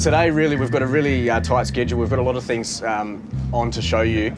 Today, really, we've got a really tight schedule. We've got a lot of things on to show you.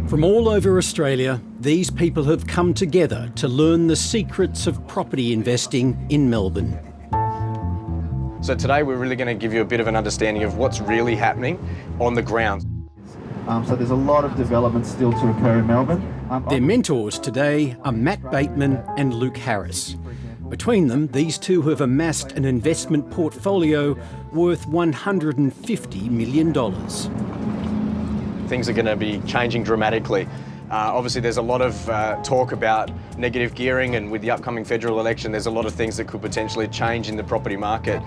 From all over Australia, these people have come together to learn the secrets of property investing in Melbourne. So today, we're really going to give you a bit of an understanding of what's really happening on the ground. So there's a lot of development still to occur in Melbourne. Their mentors today are Matt Bateman and Luke Harris. Between them, these two have amassed an investment portfolio worth $150 million. Things are going to be changing dramatically. Obviously, there's a lot of talk about negative gearing, and with the upcoming federal election, there's a lot of things that could potentially change in the property market.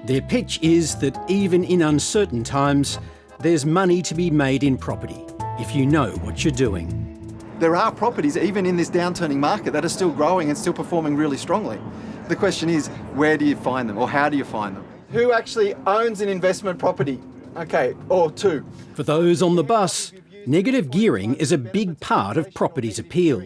Their pitch is that even in uncertain times, there's money to be made in property if you know what you're doing. There are properties, even in this downturning market, that are still growing and still performing really strongly. The question is, where do you find them, or how do you find them? Who actually owns an investment property? Okay, or two. For those on the bus, negative gearing is a big part of property's appeal.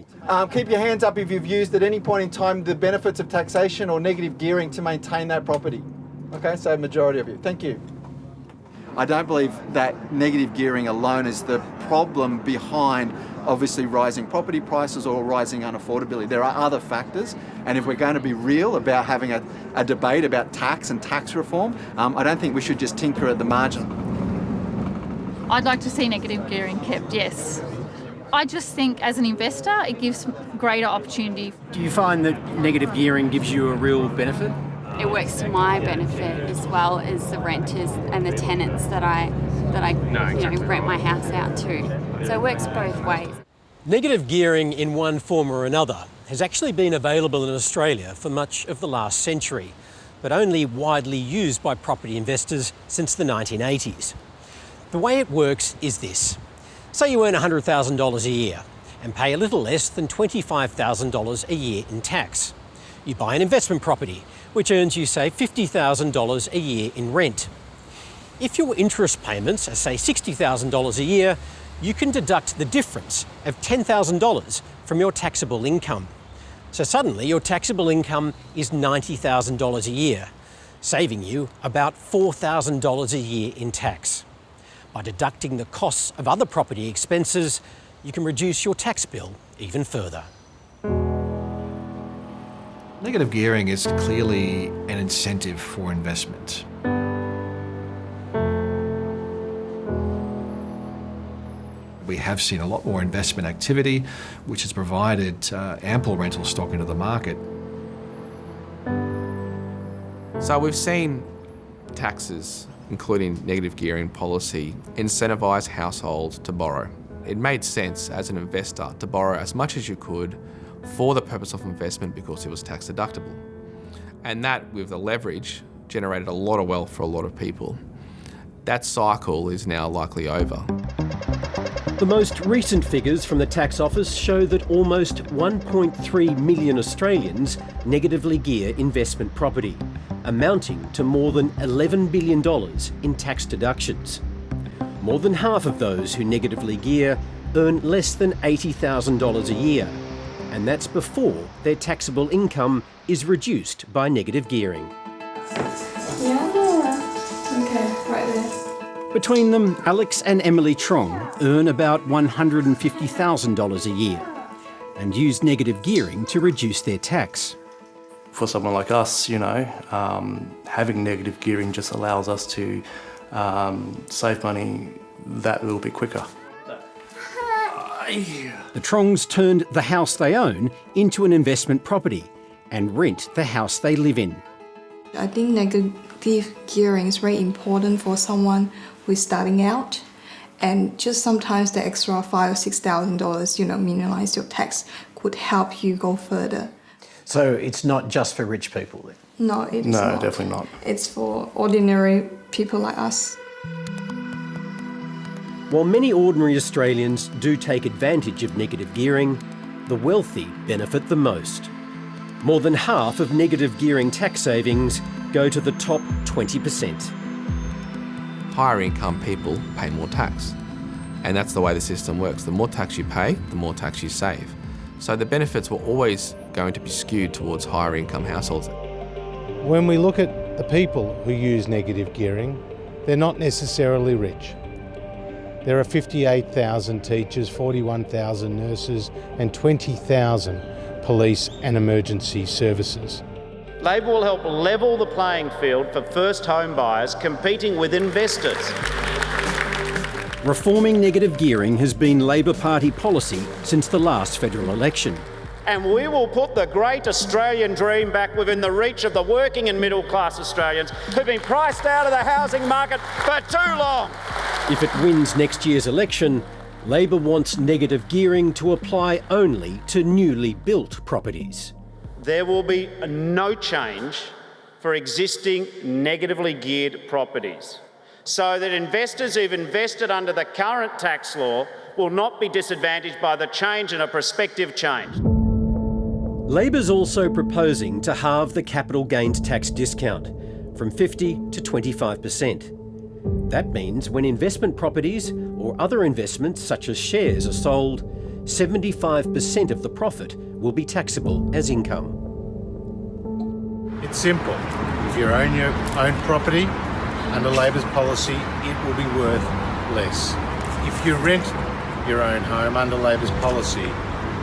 Keep your hands up if you've used at any point in time the benefits of taxation or negative gearing to maintain that property. Okay, so majority of you. Thank you. I don't believe that negative gearing alone is the problem behind obviously rising property prices or rising unaffordability. There are other factors, and if we're going to be real about having a debate about tax and tax reform, I don't think we should just tinker at the margin. I'd like to see negative gearing kept, yes. I just think as an investor it gives greater opportunity. Do you find that negative gearing gives you a real benefit? It works to my benefit as well as the renters and the tenants that I rent my house out to. So it works both ways. Negative gearing in one form or another has actually been available in Australia for much of the last century, but only widely used by property investors since the 1980s. The way it works is this. Say you earn $100,000 a year and pay a little less than $25,000 a year in tax. You buy an investment property, which earns you, say, $50,000 a year in rent. If your interest payments are, say, $60,000 a year, you can deduct the difference of $10,000 from your taxable income. So suddenly your taxable income is $90,000 a year, saving you about $4,000 a year in tax. By deducting the costs of other property expenses, you can reduce your tax bill even further. Negative gearing is clearly an incentive for investment. We have seen a lot more investment activity, which has provided ample rental stock into the market. So we've seen taxes, including negative gearing policy, incentivise households to borrow. It made sense as an investor to borrow as much as you could for the purpose of investment because it was tax deductible. And that, with the leverage, generated a lot of wealth for a lot of people. That cycle is now likely over. The most recent figures from the tax office show that almost 1.3 million Australians negatively gear investment property, amounting to more than $11 billion in tax deductions. More than half of those who negatively gear earn less than $80,000 a year, and that's before their taxable income is reduced by negative gearing. Yeah, okay, right there. Between them, Alex and Emily Trong earn about $150,000 a year and use negative gearing to reduce their tax. For someone like us, having negative gearing just allows us to save money that little bit quicker. The Trongs turned the house they own into an investment property and rent the house they live in. I think negative gearing is very important for someone who is starting out, and just sometimes the extra $5,000 or $6,000, minimize your tax could help you go further. So it's not just for rich people then? No, it's not. No, definitely not. It's for ordinary people like us. While many ordinary Australians do take advantage of negative gearing, the wealthy benefit the most. More than half of negative gearing tax savings go to the top 20%. Higher income people pay more tax. And that's the way the system works. The more tax you pay, the more tax you save. So the benefits were always going to be skewed towards higher income households. When we look at The people who use negative gearing, they're not necessarily rich. There are 58,000 teachers, 41,000 nurses and 20,000 police and emergency services. Labor will help level the playing field for first home buyers competing with investors. Reforming negative gearing has been Labor Party policy since the last federal election. And we will put the great Australian dream back within the reach of the working and middle class Australians who've been priced out of the housing market for too long. If it wins next year's election, Labor wants negative gearing to apply only to newly built properties. There will be no change for existing negatively geared properties, so that investors who've invested under the current tax law will not be disadvantaged by the change and a prospective change. Labor's also proposing to halve the capital gains tax discount from 50% to 25%. That means when investment properties or other investments such as shares are sold, 75% of the profit will be taxable as income. It's simple. If you own your own property, under Labor's policy, it will be worth less. If you rent your own home under Labor's policy,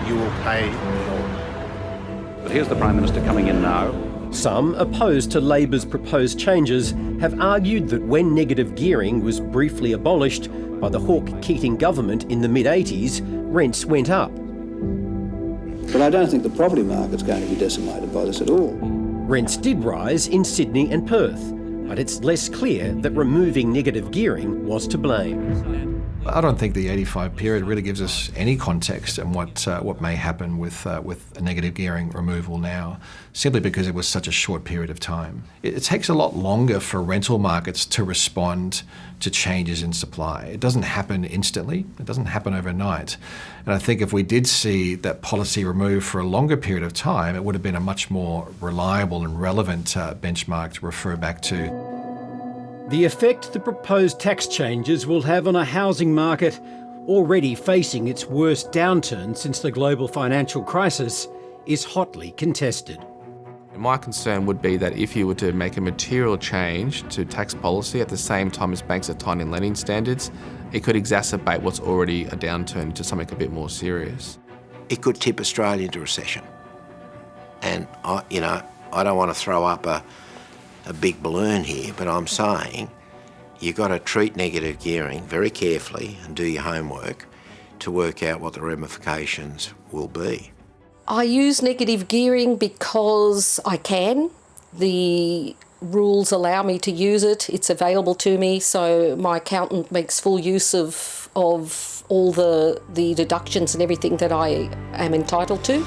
you will pay more. But here's the Prime Minister coming in now. Some, opposed to Labor's proposed changes, have argued that when negative gearing was briefly abolished by the Hawke-Keating government in the mid-80s, rents went up. But I don't think the property market's going to be decimated by this at all. Rents did rise in Sydney and Perth, but it's less clear that removing negative gearing was to blame. I don't think the 85 period really gives us any context on what may happen with a negative gearing removal now, simply because it was such a short period of time. It takes a lot longer for rental markets to respond to changes in supply. It doesn't happen instantly, it doesn't happen overnight. And I think if we did see that policy removed for a longer period of time, it would have been a much more reliable and relevant benchmark to refer back to. The effect the proposed tax changes will have on a housing market already facing its worst downturn since the global financial crisis is hotly contested. My concern would be that if you were to make a material change to tax policy at the same time as banks are tightening lending standards, it could exacerbate what's already a downturn into something a bit more serious. It could tip Australia into recession. And I don't want to throw up a big balloon here, but I'm saying you've got to treat negative gearing very carefully and do your homework to work out what the ramifications will be. I use negative gearing because I can. The rules allow me to use it. It's available to me, so my accountant makes full use of all the deductions and everything that I am entitled to.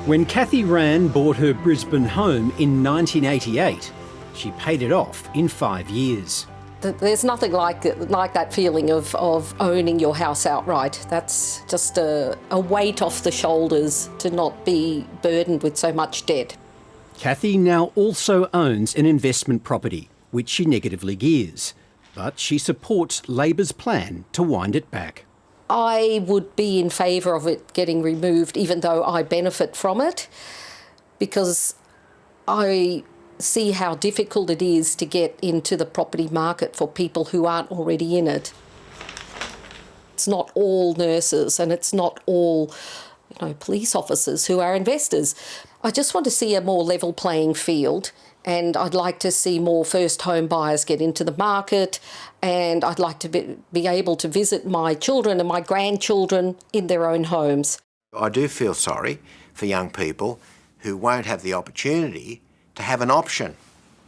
When Kathy Rand bought her Brisbane home in 1988, she paid it off in 5 years. There's nothing like that feeling of owning your house outright. That's just a weight off the shoulders to not be burdened with so much debt. Kathy now also owns an investment property, which she negatively gears, but she supports Labor's plan to wind it back. I would be in favour of it getting removed, even though I benefit from it, because I see how difficult it is to get into the property market for people who aren't already in it. It's not all nurses and it's not all, police officers who are investors. I just want to see a more level playing field, and I'd like to see more first home buyers get into the market, and I'd like to be able to visit my children and my grandchildren in their own homes. I do feel sorry for young people who won't have the opportunity to have an option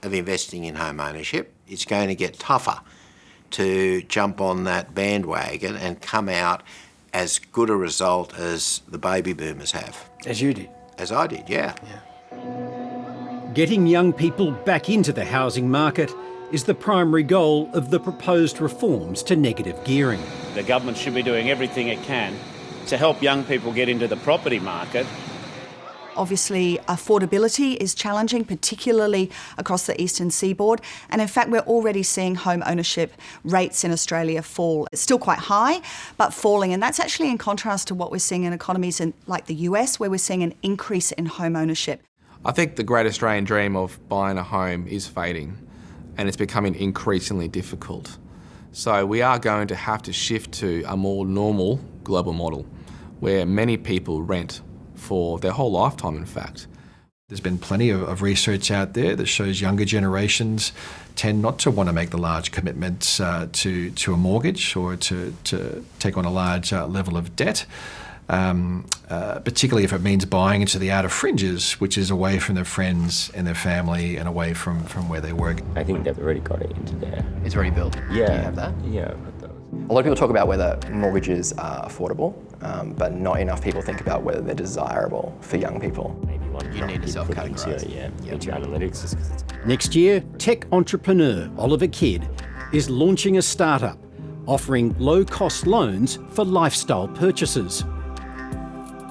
of investing in home ownership. It's going to get tougher to jump on that bandwagon and come out as good a result as the baby boomers have. As you did. As I did, yeah. Getting young people back into the housing market is the primary goal of the proposed reforms to negative gearing. The government should be doing everything it can to help young people get into the property market. Obviously, affordability is challenging, particularly across the eastern seaboard. And in fact, we're already seeing home ownership rates in Australia fall. It's still quite high, but falling. And that's actually in contrast to what we're seeing in economies like the US, where we're seeing an increase in home ownership. I think the great Australian dream of buying a home is fading, and it's becoming increasingly difficult. So we are going to have to shift to a more normal global model, where many people rent for their whole lifetime, in fact. There's been plenty of research out there that shows younger generations tend not to want to make the large commitments to a mortgage or to take on a large level of debt, particularly if it means buying into the outer fringes, which is away from their friends and their family and away from where they work. I think they've already got it into there. It's already built? Yeah. Do you have that? Yeah, I've got those. A lot of people talk about whether mortgages are affordable, but not enough people think about whether they're desirable for young people. You need to self-categorise. Into analytics. Next year, tech entrepreneur Oliver Kidd is launching a startup offering low-cost loans for lifestyle purchases.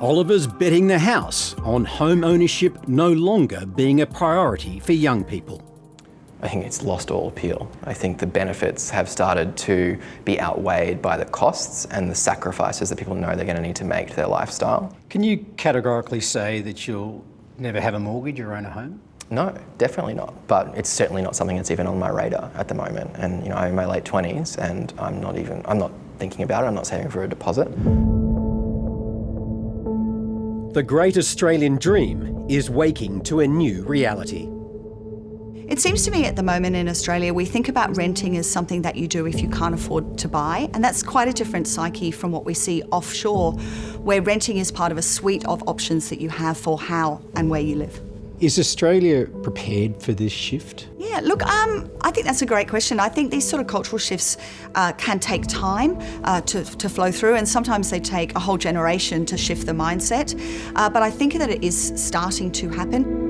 Oliver's betting the house on home ownership no longer being a priority for young people. I think it's lost all appeal. I think the benefits have started to be outweighed by the costs and the sacrifices that people know they're going to need to make to their lifestyle. Can you categorically say that you'll never have a mortgage or own a home? No, definitely not. But it's certainly not something that's even on my radar at the moment. And I'm in my late 20s and I'm not thinking about it. I'm not saving for a deposit. The great Australian dream is waking to a new reality. It seems to me at the moment in Australia, we think about renting as something that you do if you can't afford to buy, and that's quite a different psyche from what we see offshore, where renting is part of a suite of options that you have for how and where you live. Is Australia prepared for this shift? Yeah, look, I think that's a great question. I think these sort of cultural shifts can take time to flow through, and sometimes they take a whole generation to shift the mindset, but I think that it is starting to happen.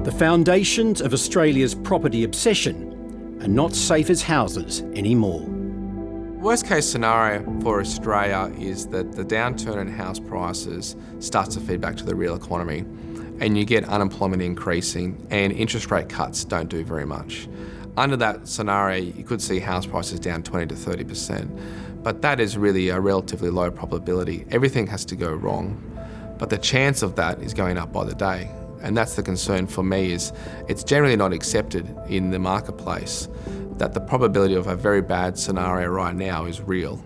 The foundations of Australia's property obsession are not safe as houses anymore. Worst case scenario for Australia is that the downturn in house prices starts to feed back to the real economy, and you get unemployment increasing and interest rate cuts don't do very much. Under that scenario, you could see house prices down 20 to 30%, but that is really a relatively low probability. Everything has to go wrong, but the chance of that is going up by the day. And that's the concern for me, is it's generally not accepted in the marketplace that the probability of a very bad scenario right now is real.